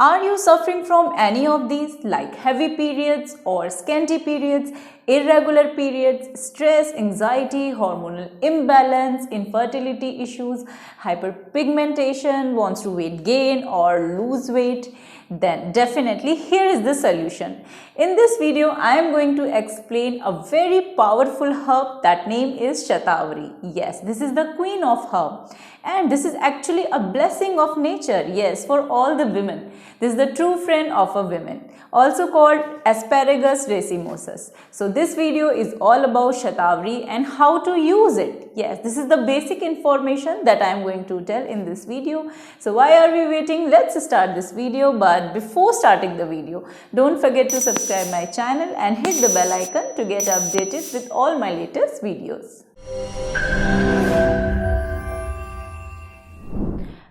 Are you suffering from any of these like heavy periods or scanty periods, irregular periods, stress, anxiety, hormonal imbalance, infertility issues, hyperpigmentation, wants to weight gain or lose weight? Then definitely here is the solution. In this video, I am going to explain a very powerful herb that name is Shatavari. Yes, this is the queen of herb and this is actually a blessing of nature. Yes, for all the women. This is the true friend of a woman, also called Asparagus RACEMOSUS. So this video is all about Shatavari and how to use it. Yes, this is the basic information that I am going to tell in this video. So why are we waiting? Let's start this video. But before starting the video, don't forget to subscribe my channel and hit the bell icon to get updated with all my latest videos.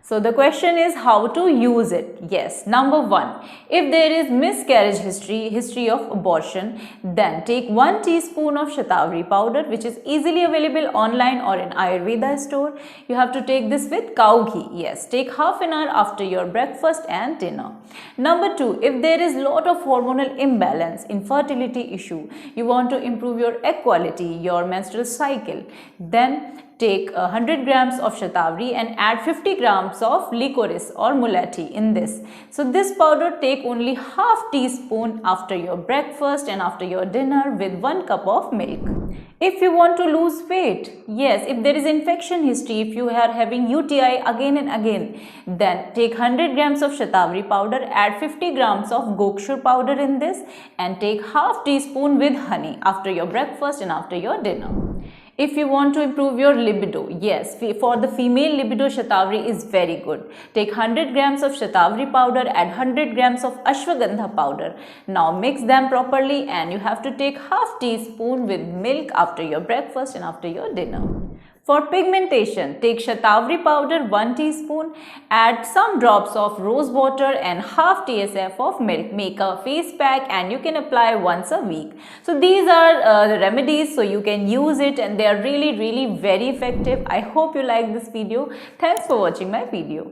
So the question is how to use it. Yes, number 1, if there is miscarriage history of abortion, then take 1 teaspoon of Shatavari powder, which is easily available online or in Ayurveda store. You have to take this with cow ghee. Yes, take half an hour after your breakfast and dinner. Number 2, if there is lot of hormonal imbalance, infertility issue, you want to improve your egg quality, your menstrual cycle, then take 100 grams of Shatavari and add 50 grams of liquorice or mulethi in this. So this powder take only half teaspoon after your breakfast and after your dinner with 1 cup of milk. If you want to lose weight, yes, if there is infection history, if you are having UTI again and again, then take 100 grams of Shatavari powder, add 50 grams of Gokshur powder in this and take half teaspoon with honey after your breakfast and after your dinner. If you want to improve your libido, yes, for the female libido, Shatavari is very good. Take 100 grams of Shatavari powder, add 100 grams of Ashwagandha powder. Now mix them properly and you have to take half teaspoon with milk after your breakfast and after your dinner. For pigmentation, take Shatavari powder 1 teaspoon, add some drops of rose water and half TSF of milk. Make a face pack and you can apply once a week. So these are the remedies, so you can use it and they are really very effective. I hope you like this video. Thanks for watching my video.